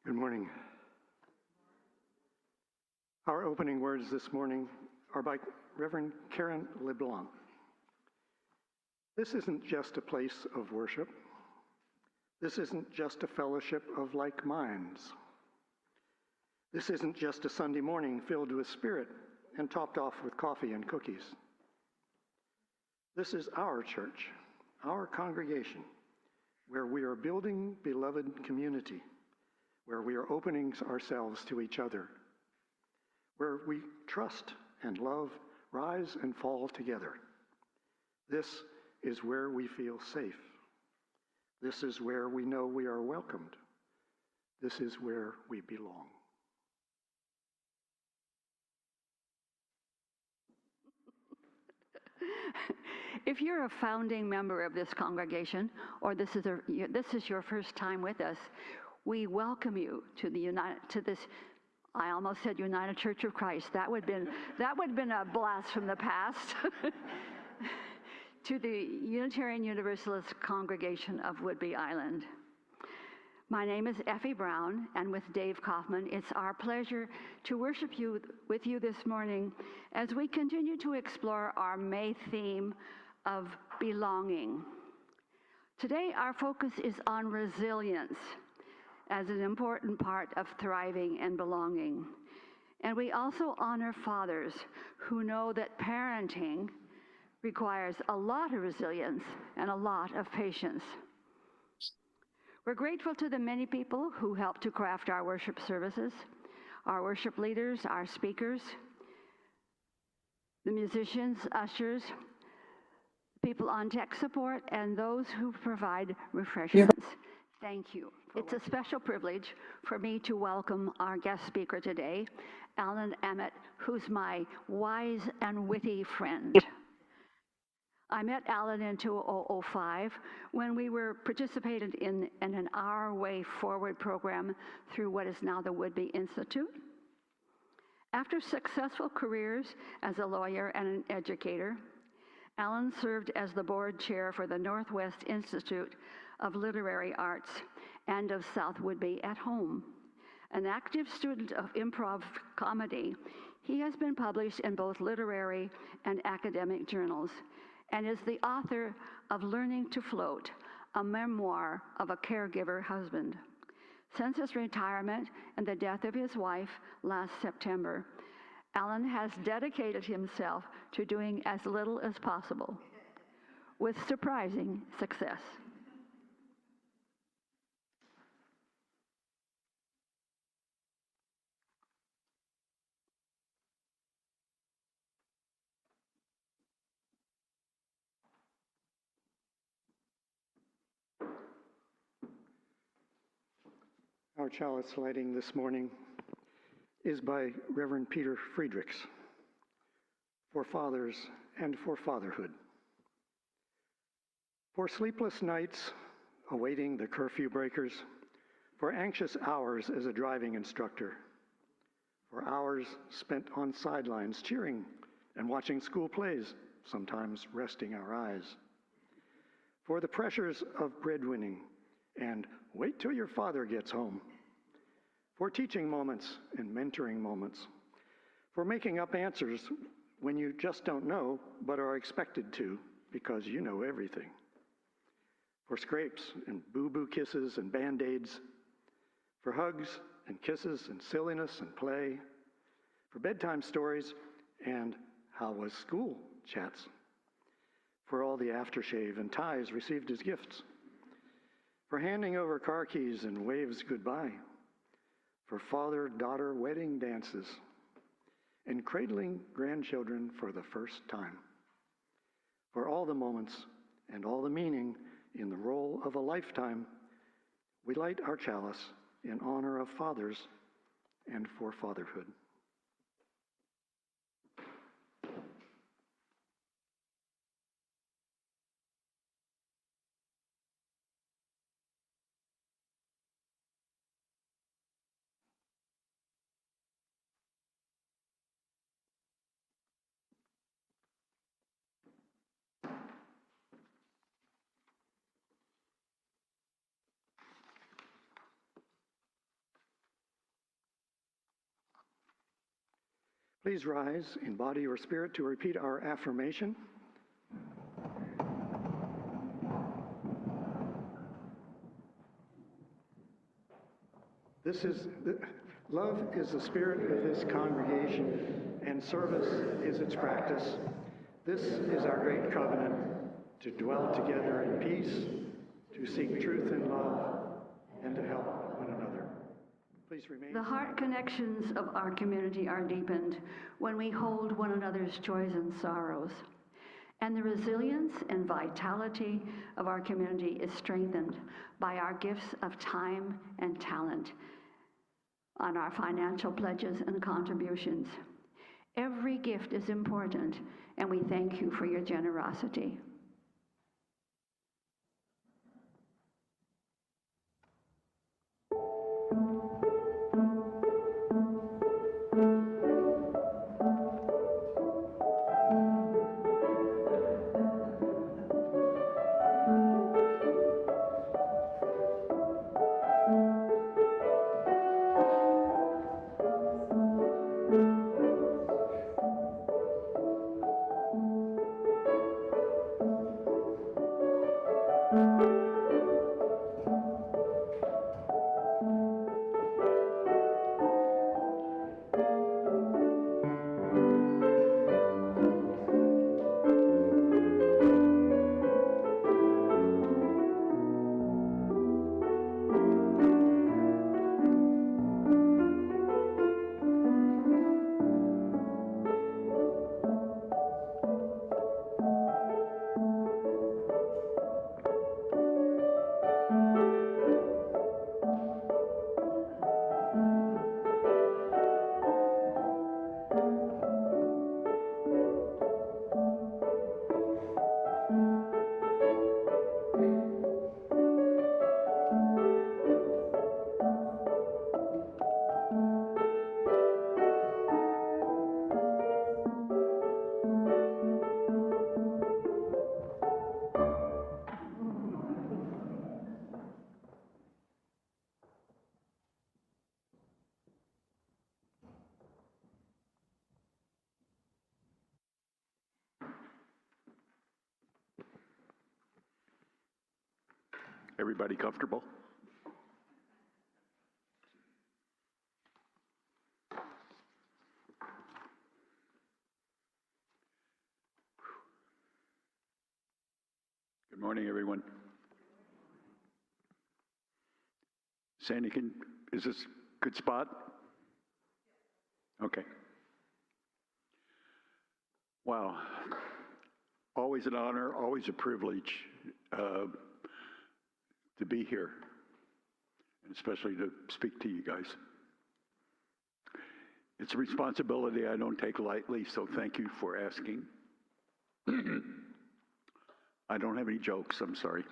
Good morning. Our opening words this morning are by Reverend Karen LeBlanc. This isn't just a place of worship. This isn't just a fellowship of like minds. This isn't just a Sunday morning filled with spirit and topped off with coffee and cookies. This is our church, our congregation, where we are building beloved community, where we are opening ourselves to each other, where we trust and love, rise and fall together. This is where we feel safe. This is where we know we are welcomed. This is where we belong. If you're a founding member of this congregation, or this is your first time with us, we welcome you to this. I almost said United Church of Christ. That would have been a blast from the past. To the Unitarian Universalist congregation of Whidbey Island. My name is Effie Brown, and with Dave Kaufman, it's our pleasure to worship with you this morning as we continue to explore our May theme of belonging. Today, our focus is on resilience as an important part of thriving and belonging. And we also honor fathers who know that parenting requires a lot of resilience and a lot of patience. We're grateful to the many people who helped to craft our worship services, our worship leaders, our speakers, the musicians, ushers, people on tech support, and those who provide refreshments. Thank you. It's a special privilege for me to welcome our guest speaker today, Ament, who's my wise and witty friend. I met Alan in 2005 when we were participated in an Our Way Forward program through what is now the Whidbey Institute. After successful careers as a lawyer and an educator, Alan served as the board chair for the Northwest Institute of Literary Arts and of South Whidbey at Home. An active student of improv comedy, he has been published in both literary and academic journals, and is the author of Learning to Float, a memoir of a caregiver husband. Since his retirement and the death of his wife last September, Alan has dedicated himself to doing as little as possible, with surprising success. Our chalice lighting this morning is by Reverend Peter Friedrichs, for fathers and for fatherhood. For sleepless nights awaiting the curfew breakers, for anxious hours as a driving instructor, for hours spent on sidelines cheering and watching school plays, sometimes resting our eyes, for the pressures of breadwinning and wait till your father gets home, for teaching moments and mentoring moments, for making up answers when you just don't know but are expected to because you know everything, for scrapes and boo-boo kisses and band-aids, for hugs and kisses and silliness and play, for bedtime stories and how was school chats, for all the aftershave and ties received as gifts, for handing over car keys and waves goodbye, for father-daughter wedding dances, and cradling grandchildren for the first time, for all the moments and all the meaning in the role of a lifetime, we light our chalice in honor of fathers and for fatherhood. Please rise in body or spirit to repeat our affirmation. Love is the spirit of this congregation, and service is its practice. This is our great covenant, to dwell together in peace, to seek truth in love, and to help one another. Please remain. The heart connections of our community are deepened when we hold one another's joys and sorrows. And the resilience and vitality of our community is strengthened by our gifts of time and talent on our financial pledges and contributions. Every gift is important, and we thank you for your generosity. Everybody comfortable? Good morning, everyone. Sandy, is this a good spot? Okay. Wow. Always an honor, always a privilege to be here, and especially to speak to you guys. It's a responsibility I don't take lightly, so thank you for asking. I don't have any jokes, I'm sorry.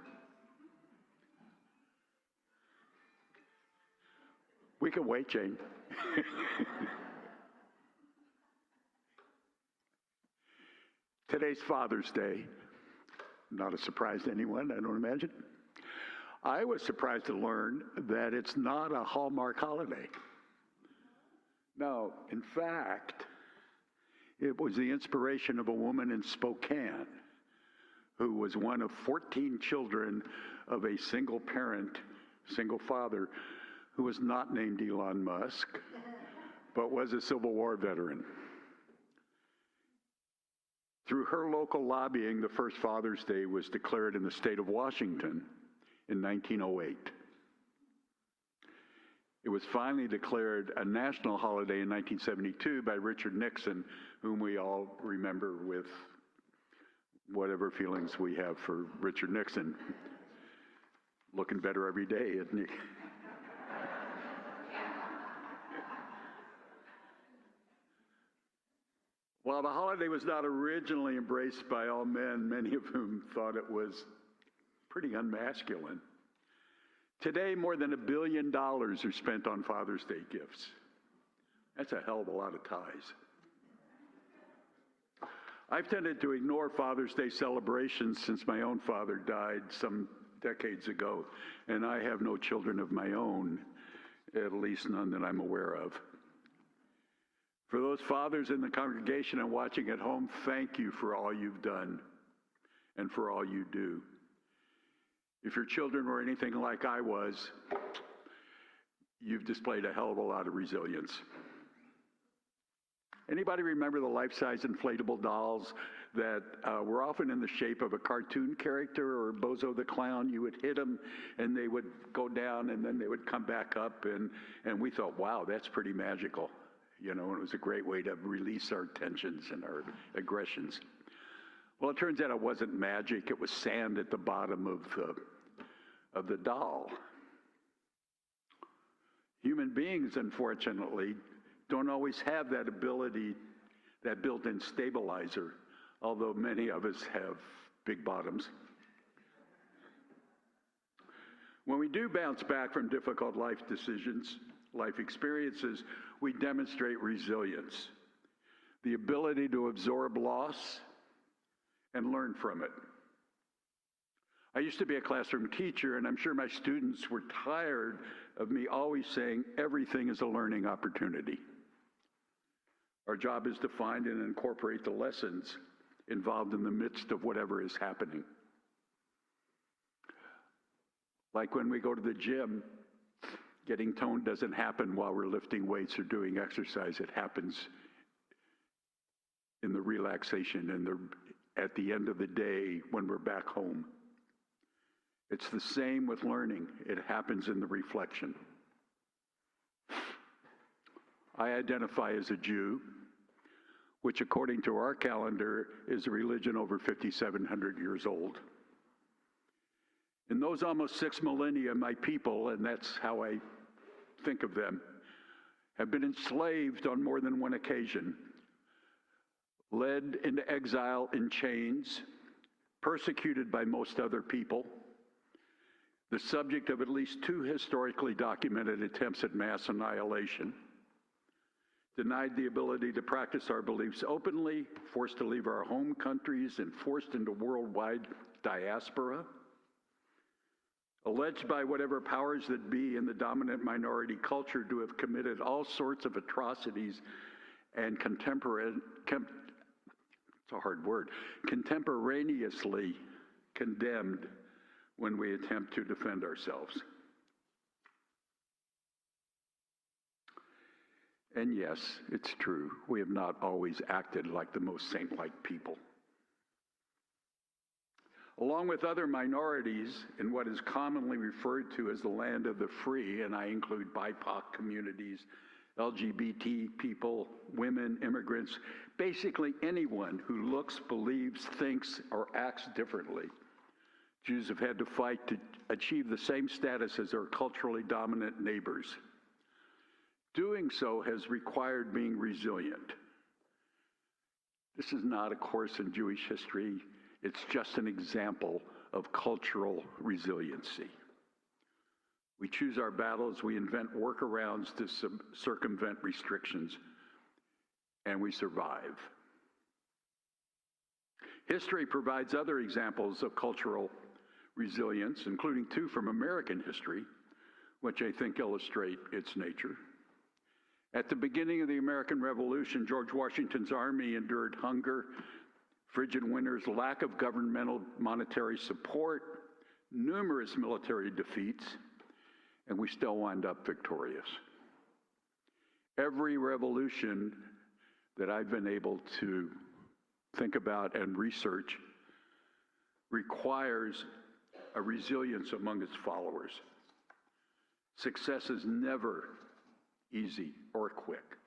We can wait, Jane. Today's Father's Day. Not a surprise to anyone, I don't imagine. I was surprised to learn that it's not a Hallmark holiday. No, in fact, it was the inspiration of a woman in Spokane who was one of 14 children of a single parent, single father, who was not named Elon Musk, but was a Civil War veteran. Through her local lobbying, the first Father's Day was declared in the state of Washington in 1908. It was finally declared a national holiday in 1972 by Richard Nixon, whom we all remember with whatever feelings we have for Richard Nixon. Looking better every day, isn't he? While the holiday was not originally embraced by all men, many of whom thought it was pretty unmasculine, today more than $1 billion are spent on Father's Day gifts. That's a hell of a lot of ties. I've tended to ignore Father's Day celebrations since my own father died some decades ago, and I have no children of my own, at least none that I'm aware of. For those fathers in the congregation and watching at home, thank you for all you've done and for all you do. If your children were anything like I was, you've displayed a hell of a lot of resilience. Anybody remember the life-size inflatable dolls that were often in the shape of a cartoon character or Bozo the Clown? You would hit them and they would go down and then they would come back up, and we thought, wow, that's pretty magical. You know, it was a great way to release our tensions and our aggressions. Well, it turns out it wasn't magic. It was sand at the bottom of the doll. Human beings, unfortunately, don't always have that ability, that built-in stabilizer, although many of us have big bottoms. When we do bounce back from difficult life decisions, life experiences, we demonstrate resilience, the ability to absorb loss and learn from it. I used to be a classroom teacher, and I'm sure my students were tired of me always saying everything is a learning opportunity. Our job is to find and incorporate the lessons involved in the midst of whatever is happening. Like when we go to the gym, getting toned doesn't happen while we're lifting weights or doing exercise. It happens in the relaxation and at the end of the day when we're back home. It's the same with learning. It happens in the reflection. I identify as a Jew, which according to our calendar is a religion over 5,700 years old. In those almost 6 millennia, my people, and that's how I think of them, have been enslaved on more than one occasion, led into exile in chains, persecuted by most other people, the subject of at least 2 historically documented attempts at mass annihilation, denied the ability to practice our beliefs openly, forced to leave our home countries, and forced into worldwide diaspora, alleged by whatever powers that be in the dominant minority culture to have committed all sorts of atrocities and contemporaneously condemned when we attempt to defend ourselves. And yes, it's true, we have not always acted like the most saint-like people. Along with other minorities in what is commonly referred to as the land of the free, and I include BIPOC communities, LGBT people, women, immigrants, basically anyone who looks, believes, thinks, or acts differently. Jews have had to fight to achieve the same status as their culturally dominant neighbors. Doing so has required being resilient. This is not a course in Jewish history. It's just an example of cultural resiliency. We choose our battles, we invent workarounds to circumvent restrictions, and we survive. History provides other examples of cultural resilience, including 2 from American history, which I think illustrate its nature. At the beginning of the American Revolution, George Washington's army endured hunger, frigid winters, lack of governmental monetary support, numerous military defeats, and we still wind up victorious. Every revolution that I've been able to think about and research requires a resilience among its followers. Success is never easy or quick.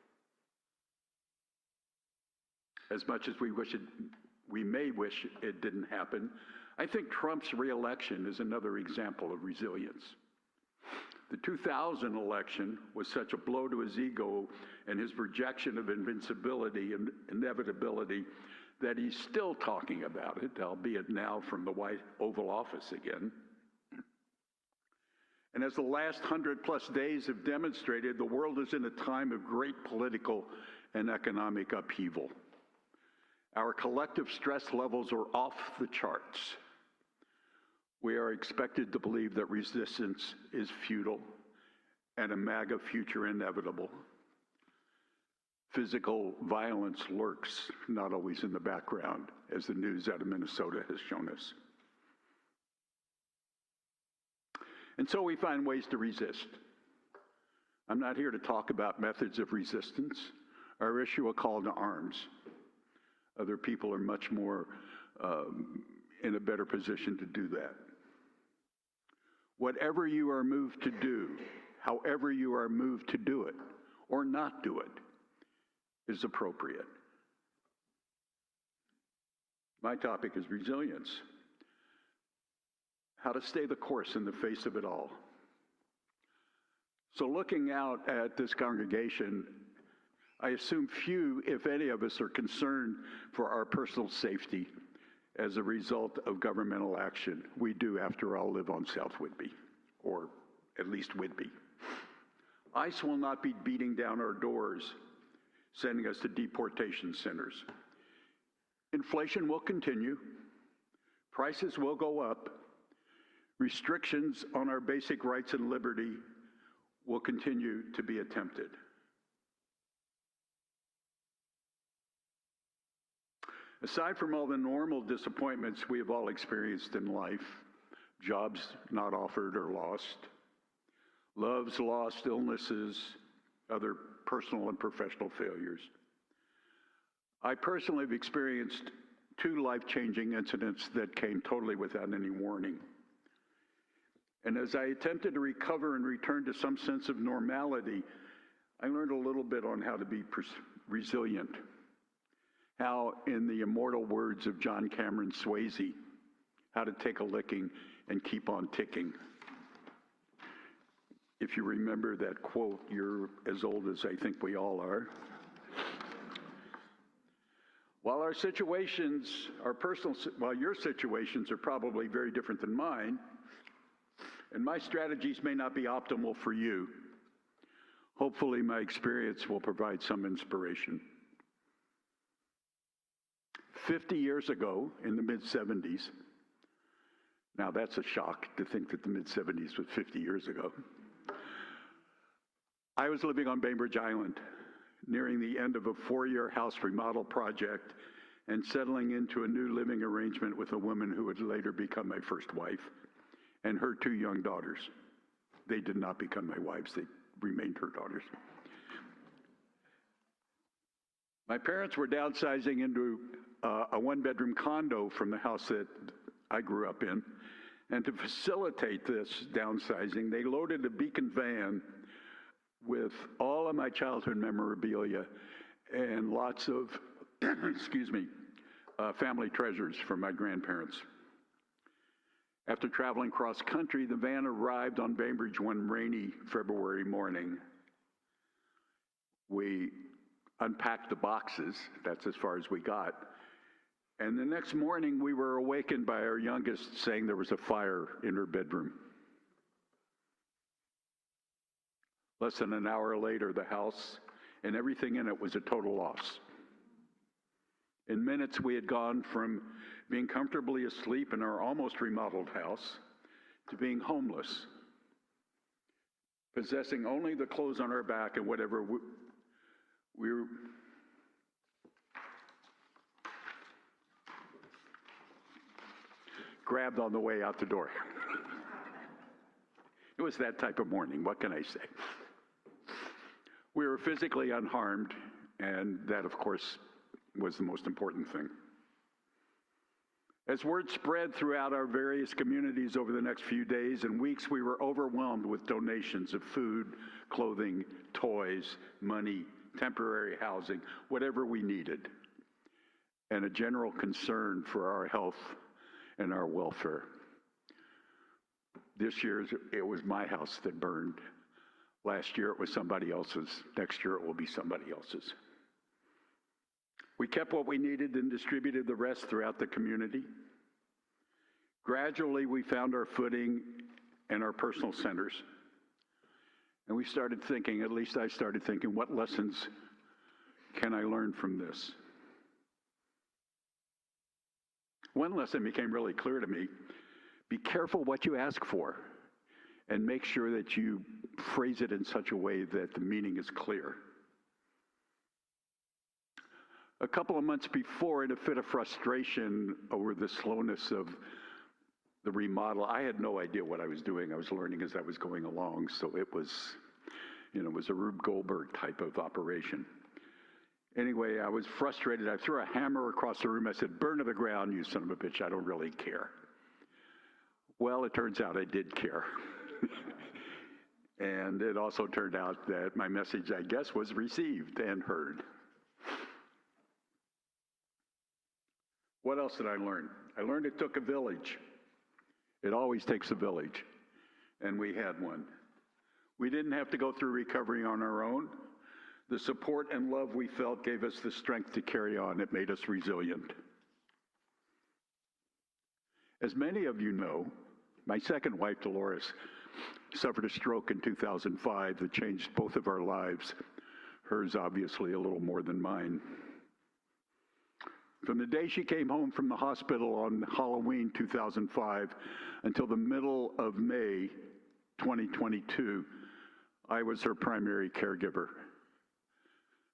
As much as we may wish it didn't happen, I think Trump's reelection is another example of resilience. The 2000 election was such a blow to his ego and his projection of invincibility and inevitability that he's still talking about it, albeit now from the White Oval Office again. And as the last 100+ days have demonstrated, the world is in a time of great political and economic upheaval. Our collective stress levels are off the charts. We are expected to believe that resistance is futile and a MAGA future inevitable. Physical violence lurks, not always in the background, as the news out of Minnesota has shown us. And so we find ways to resist. I'm not here to talk about methods of resistance or issue a call to arms. Other people are much more in a better position to do that. Whatever you are moved to do, however you are moved to do it or not do it, is appropriate. My topic is resilience. How to stay the course in the face of it all. So looking out at this congregation, I assume few, if any of us, are concerned for our personal safety as a result of governmental action. We do, after all, live on South Whidbey, or at least Whidbey. ICE will not be beating down our doors, sending us to deportation centers. Inflation will continue. Prices will go up. Restrictions on our basic rights and liberty will continue to be attempted. Aside from all the normal disappointments we have all experienced in life, jobs not offered or lost, loves lost, illnesses, other personal and professional failures, I personally have experienced 2 life-changing incidents that came totally without any warning. And as I attempted to recover and return to some sense of normality, I learned a little bit on how to be resilient. How, in the immortal words of John Cameron Swayze, how to take a licking and keep on ticking. If you remember that quote, you're as old as I think we all are. While our situations, while your situations are probably very different than mine, and my strategies may not be optimal for you, hopefully my experience will provide some inspiration. 50 years ago, in the mid-70s, now that's a shock to think that the mid-70s was 50 years ago, I was living on Bainbridge Island, nearing the end of a 4-year house remodel project and settling into a new living arrangement with a woman who would later become my first wife and her 2 young daughters. They did not become my wives, they remained her daughters. My parents were downsizing into a 1-bedroom condo from the house that I grew up in. And to facilitate this downsizing, they loaded a Beacon van with all of my childhood memorabilia and lots of, family treasures from my grandparents. After traveling cross country, the van arrived on Bainbridge one rainy February morning. We unpacked the boxes, that's as far as we got. And the next morning, we were awakened by our youngest saying there was a fire in her bedroom. Less than an hour later, the house and everything in it was a total loss. In minutes, we had gone from being comfortably asleep in our almost remodeled house to being homeless, possessing only the clothes on our back and whatever we were. Grabbed on the way out the door. It was that type of morning, what can I say? We were physically unharmed, and that, of course, was the most important thing. As word spread throughout our various communities over the next few days and weeks, we were overwhelmed with donations of food, clothing, toys, money, temporary housing, whatever we needed, and a general concern for our health and our welfare. This year, it was my house that burned. Last year, it was somebody else's. Next year, it will be somebody else's. We kept what we needed and distributed the rest throughout the community. Gradually, we found our footing and our personal centers. And we started thinking, at least I started thinking, what lessons can I learn from this? One lesson became really clear to me. Be careful what you ask for and make sure that you phrase it in such a way that the meaning is clear. A couple of months before, in a fit of frustration over the slowness of the remodel, I had no idea what I was doing. I was learning as I was going along, so it was a Rube Goldberg type of operation. Anyway, I was frustrated. I threw a hammer across the room. I said, "Burn to the ground, you son of a bitch. I don't really care." Well, it turns out I did care. And it also turned out that my message, I guess, was received and heard. What else did I learn? I learned it took a village. It always takes a village. And we had one. We didn't have to go through recovery on our own. The support and love we felt gave us the strength to carry on. It made us resilient. As many of you know, my second wife, Dolores, suffered a stroke in 2005 that changed both of our lives. Hers, obviously, a little more than mine. From the day she came home from the hospital on Halloween 2005 until the middle of May 2022, I was her primary caregiver.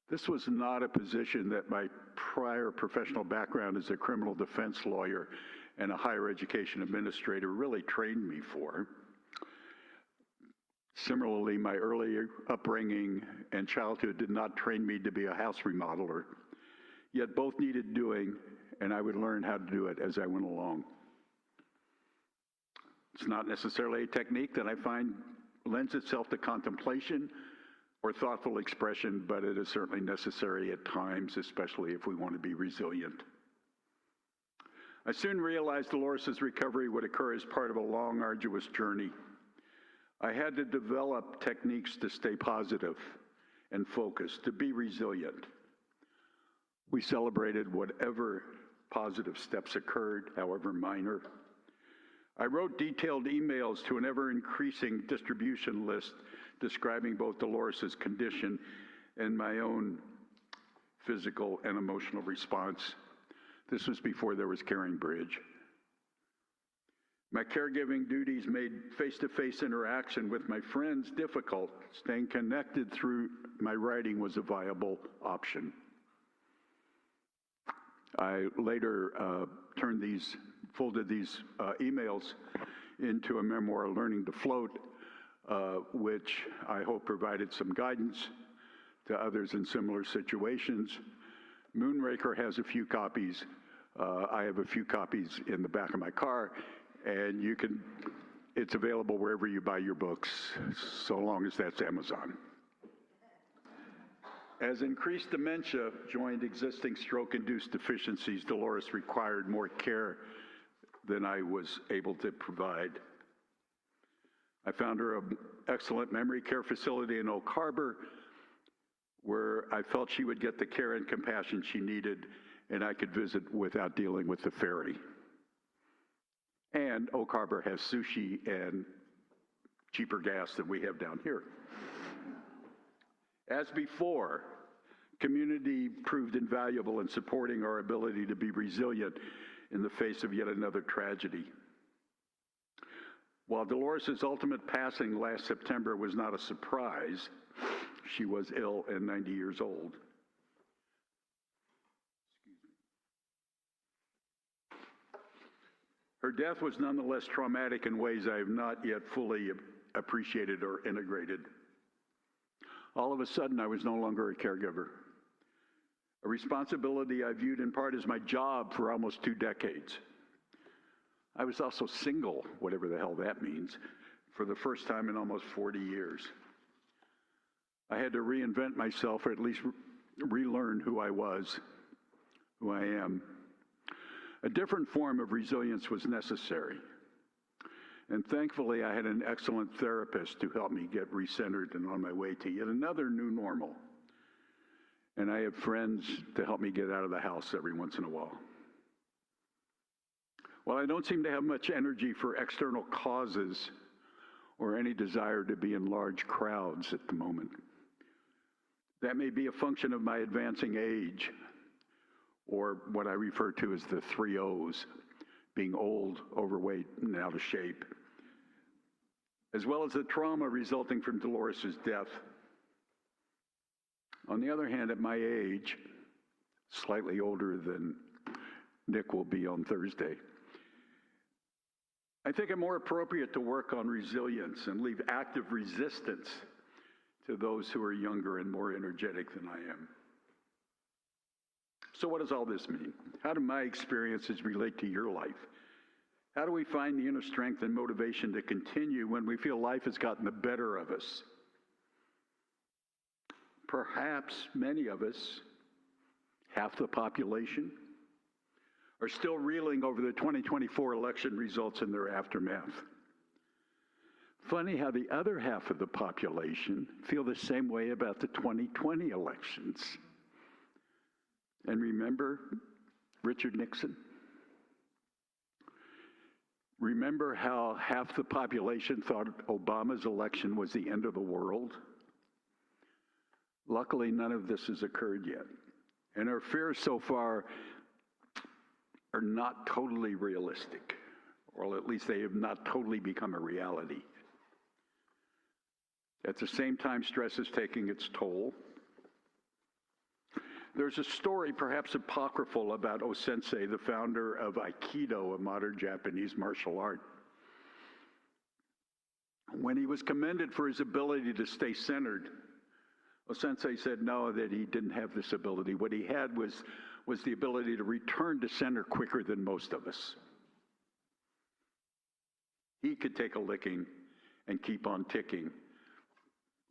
This was not a position that my prior professional background as a criminal defense lawyer and a higher education administrator really trained me for. Similarly, my early upbringing and childhood did not train me to be a house remodeler, yet both needed doing, and I would learn how to do it as I went along. It's not necessarily a technique that I find lends itself to contemplation or thoughtful expression, but it is certainly necessary at times, especially if we want to be resilient. I soon realized Dolores' recovery would occur as part of a long, arduous journey. I had to develop techniques to stay positive and focused, to be resilient. We celebrated whatever positive steps occurred, however minor. I wrote detailed emails to an ever-increasing distribution list describing both Dolores' condition and my own physical and emotional response. This was before there was Caring Bridge. My caregiving duties made face-to-face interaction with my friends difficult. Staying connected through my writing was a viable option. I later folded these emails into a memoir, Learning to Float, which I hope provided some guidance to others in similar situations. Moonraker has a few copies. I have a few copies in the back of my car, and it's available wherever you buy your books, so long as that's Amazon. As increased dementia joined existing stroke-induced deficiencies, Dolores required more care than I was able to provide. I found her an excellent memory care facility in Oak Harbor, where I felt she would get the care and compassion she needed, and I could visit without dealing with the ferry. And Oak Harbor has sushi and cheaper gas than we have down here. As before, community proved invaluable in supporting our ability to be resilient in the face of yet another tragedy. While Dolores' ultimate passing last September was not a surprise, she was ill and 90 years old. Her death was nonetheless traumatic in ways I have not yet fully appreciated or integrated. All of a sudden, I was no longer a caregiver, a responsibility I viewed in part as my job for almost 2 decades. I was also single, whatever the hell that means, for the first time in almost 40 years. I had to reinvent myself, or at least relearn who I was, who I am. A different form of resilience was necessary. And thankfully, I had an excellent therapist who helped me get recentered and on my way to yet another new normal. And I have friends to help me get out of the house every once in a while. While I don't seem to have much energy for external causes or any desire to be in large crowds at the moment, that may be a function of my advancing age, or what I refer to as the 3 O's, being old, overweight, and out of shape, as well as the trauma resulting from Dolores' death. On the other hand, at my age, slightly older than Nick will be on Thursday. I think I'm more appropriate to work on resilience and leave active resistance to those who are younger and more energetic than I am. So what does all this mean? How do my experiences relate to your life? How do we find the inner strength and motivation to continue when we feel life has gotten the better of us? Perhaps many of us, half the population, are still reeling over the 2024 election results and their aftermath. Funny how the other half of the population feel the same way about the 2020 elections. And remember Richard Nixon? Remember how half the population thought Obama's election was the end of the world? Luckily, none of this has occurred yet. And our fears so far are not totally realistic, or at least they have not totally become a reality. At the same time, stress is taking its toll. There's a story, perhaps apocryphal, about O-sensei, the founder of Aikido, a modern Japanese martial art. When he was commended for his ability to stay centered, O-sensei said no, that he didn't have this ability. What he had was the ability to return to center quicker than most of us. He could take a licking and keep on ticking.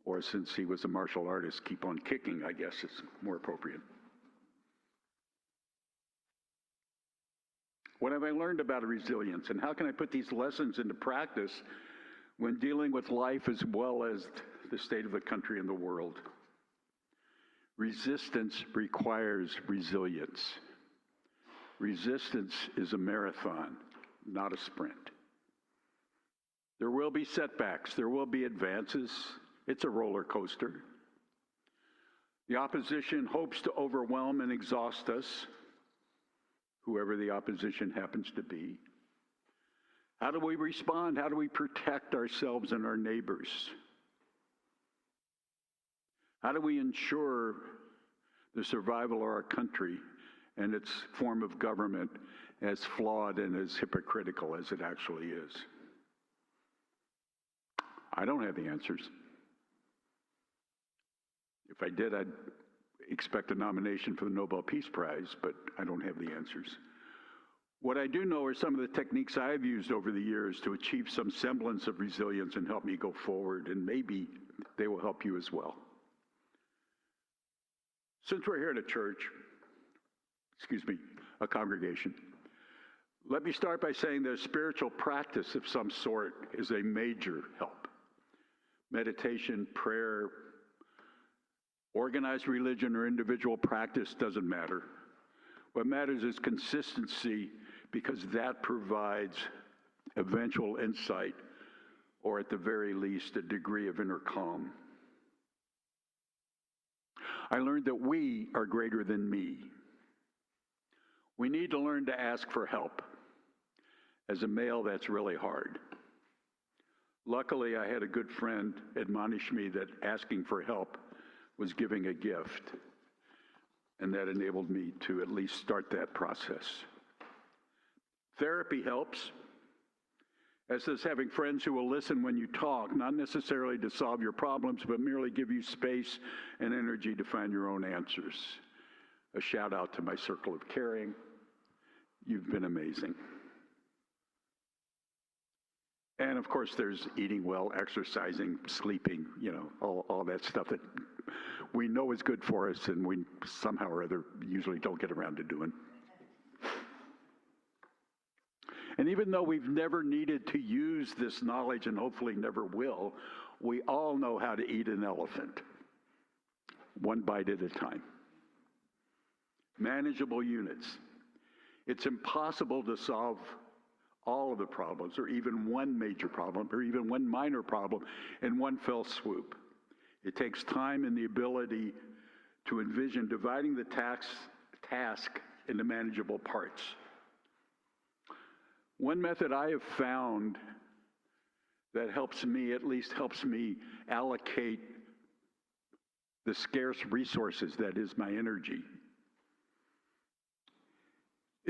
Or since he was a martial artist, keep on kicking, I guess is more appropriate. What have I learned about resilience, and how can I put these lessons into practice when dealing with life as well as the state of the country and the world? Resistance requires resilience. Resistance is a marathon, not a sprint. There will be setbacks, there will be advances. It's a roller coaster. The opposition hopes to overwhelm and exhaust us, whoever the opposition happens to be. How do we respond? How do we protect ourselves and our neighbors? How do we ensure the survival of our country and its form of government, as flawed and as hypocritical as it actually is? I don't have the answers. If I did, I'd expect a nomination for the Nobel Peace Prize, but I don't have the answers. What I do know are some of the techniques I've used over the years to achieve some semblance of resilience and help me go forward, and maybe they will help you as well. Since we're here at a congregation, let me start by saying that a spiritual practice of some sort is a major help. Meditation, prayer, organized religion, or individual practice doesn't matter. What matters is consistency, because that provides eventual insight, or at the very least, a degree of inner calm. I learned that we are greater than me. We need to learn to ask for help. As a male, that's really hard. Luckily, I had a good friend admonish me that asking for help was giving a gift, and that enabled me to at least start that process. Therapy helps, as does having friends who will listen when you talk, not necessarily to solve your problems, but merely give you space and energy to find your own answers. A shout out to my circle of caring. You've been amazing. And of course, there's eating well, exercising, sleeping, all that stuff that we know is good for us and we somehow or other usually don't get around to doing. And even though we've never needed to use this knowledge and hopefully never will, we all know how to eat an elephant, one bite at a time. Manageable units. It's impossible to solve all of the problems, or even one major problem, or even one minor problem in one fell swoop. It takes time and the ability to envision dividing the task into manageable parts. One method I have found that helps me allocate the scarce resources that is my energy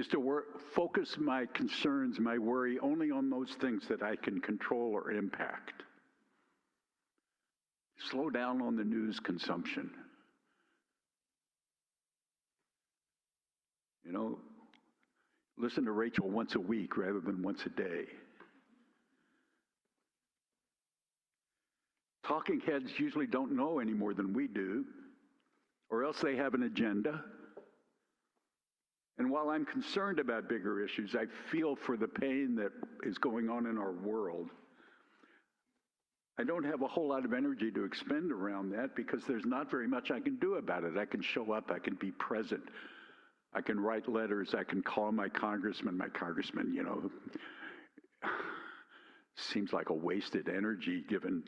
is to focus my concerns, my worry, only on those things that I can control or impact. Slow down on the news consumption. You know, listen to Rachel once a week rather than once a day. Talking heads usually don't know any more than we do, or else they have an agenda. And while I'm concerned about bigger issues, I feel for the pain that is going on in our world. I don't have a whole lot of energy to expend around that because there's not very much I can do about it. I can show up, I can be present, I can write letters, I can call my congressman, you know, seems like a wasted energy given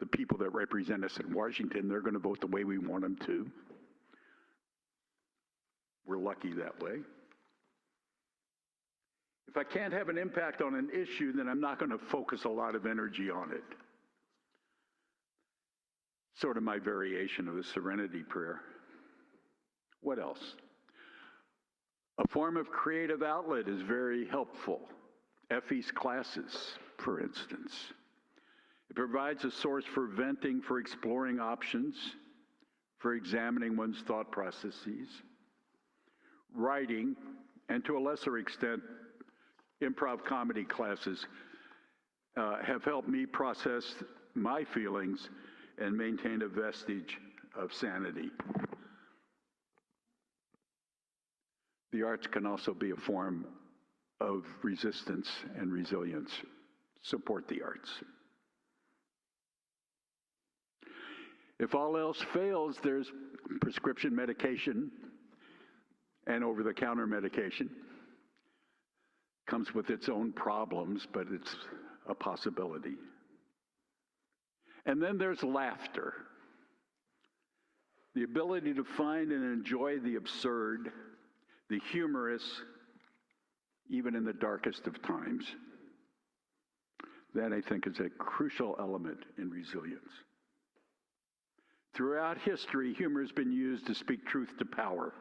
the people that represent us in Washington. They're going to vote the way we want them to. We're lucky that way. If I can't have an impact on an issue, then I'm not going to focus a lot of energy on it. Sort of my variation of the serenity prayer. What else? A form of creative outlet is very helpful. Effie's classes, for instance. It provides a source for venting, for exploring options, for examining one's thought processes. Writing, and to a lesser extent, improv comedy classes have helped me process my feelings and maintain a vestige of sanity. The arts can also be a form of resistance and resilience. Support the arts. If all else fails, there's prescription medication and over-the-counter medication. Comes with its own problems, but it's a possibility. And then there's laughter. The ability to find and enjoy the absurd, the humorous, even in the darkest of times. That, I think, is a crucial element in resilience. Throughout history, humor has been used to speak truth to power.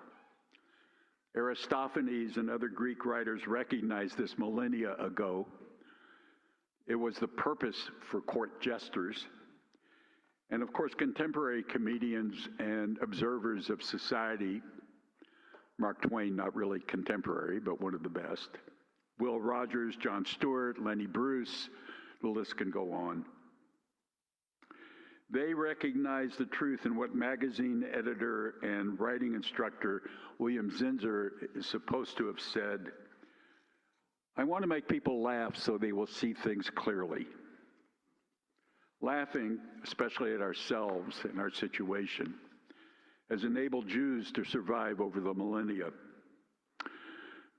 Aristophanes and other Greek writers recognized this millennia ago. It was the purpose for court jesters. And of course, contemporary comedians and observers of society, Mark Twain, not really contemporary, but one of the best, Will Rogers, Jon Stewart, Lenny Bruce, the list can go on. They recognize the truth in what magazine editor and writing instructor William Zinsser is supposed to have said. I want to make people laugh so they will see things clearly. Laughing, especially at ourselves and our situation, has enabled Jews to survive over the millennia.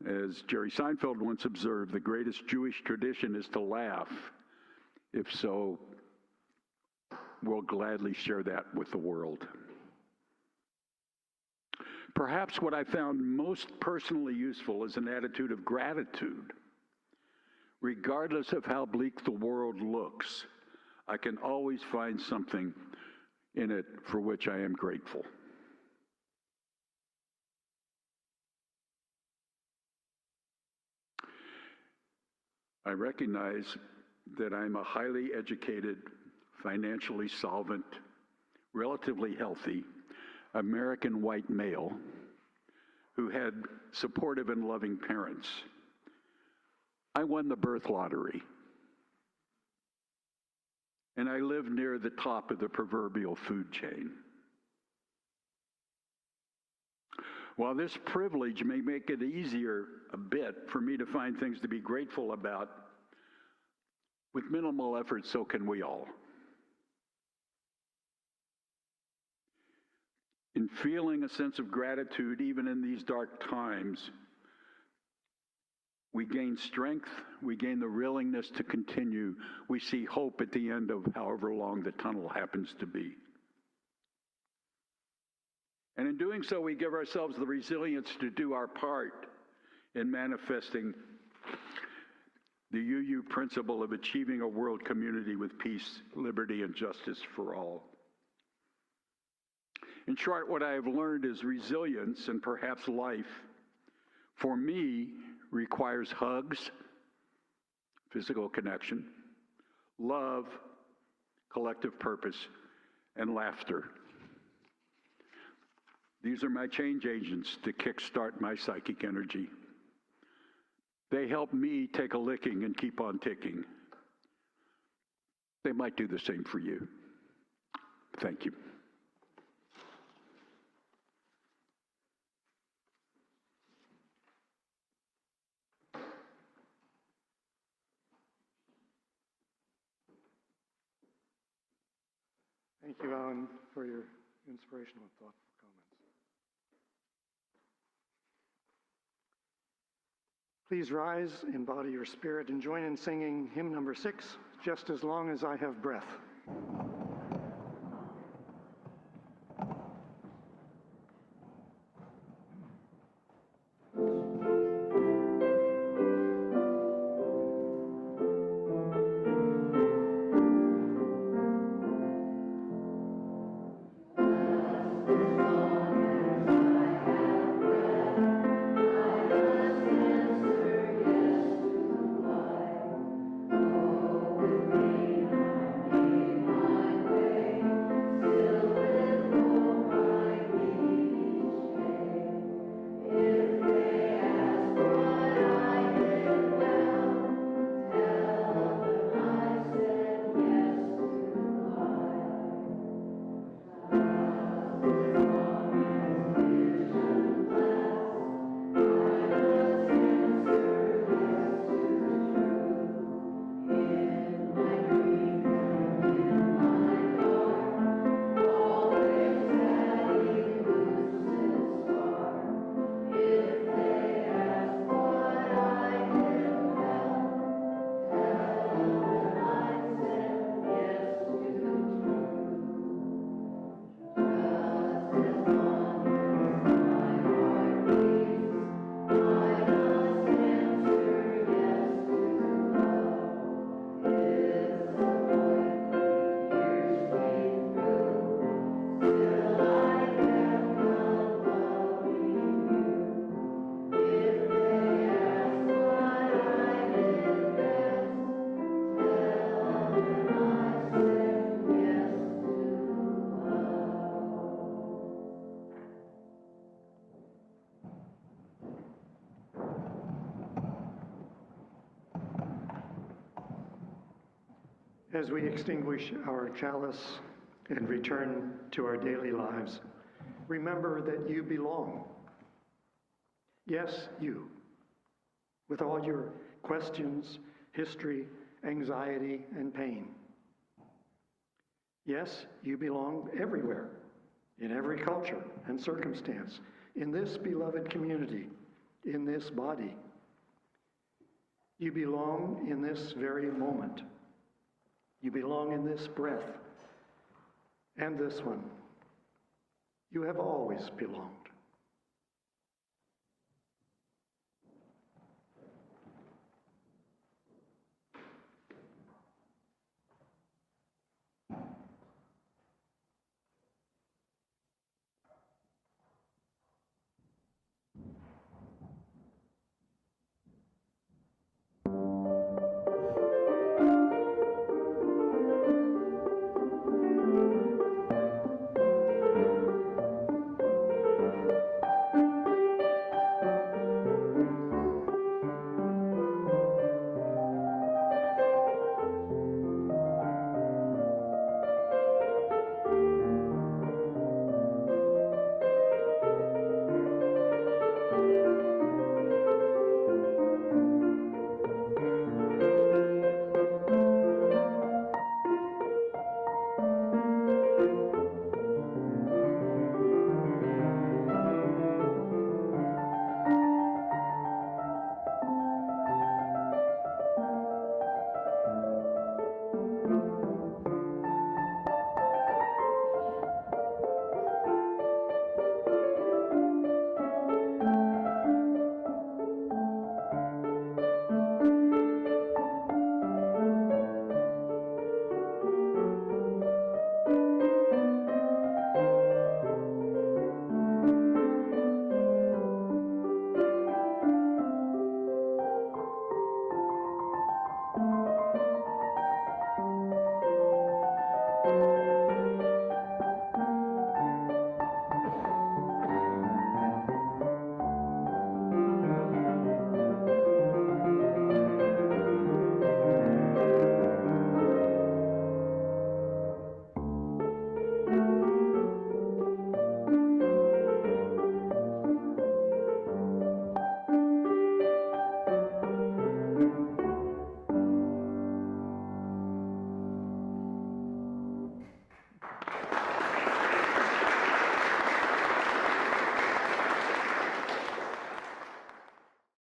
As Jerry Seinfeld once observed, the greatest Jewish tradition is to laugh. If so, we'll gladly share that with the world. Perhaps what I found most personally useful is an attitude of gratitude. Regardless of how bleak the world looks, I can always find something in it for which I am grateful. I recognize that I'm a highly educated, financially solvent, relatively healthy American white male who had supportive and loving parents. I won the birth lottery. And I live near the top of the proverbial food chain. While this privilege may make it easier a bit for me to find things to be grateful about, with minimal effort, so can we all. In feeling a sense of gratitude, even in these dark times, we gain strength, we gain the willingness to continue. We see hope at the end of however long the tunnel happens to be. And in doing so, we give ourselves the resilience to do our part in manifesting the UU principle of achieving a world community with peace, liberty, and justice for all. In short, what I have learned is resilience, and perhaps life, for me, requires hugs, physical connection, love, collective purpose, and laughter. These are my change agents to kickstart my psychic energy. They help me take a licking and keep on ticking. They might do the same for you. Thank you. Thank you, Alan, for your inspirational and thoughtful comments. Please rise, embody your spirit, and join in singing hymn number 6, Just as Long as I Have Breath. As we extinguish our chalice and return to our daily lives, remember that you belong. Yes, you, with all your questions, history, anxiety, and pain. Yes, you belong everywhere, in every culture and circumstance, in this beloved community, in this body. You belong in this very moment. You belong in this breath and this one. You have always belonged.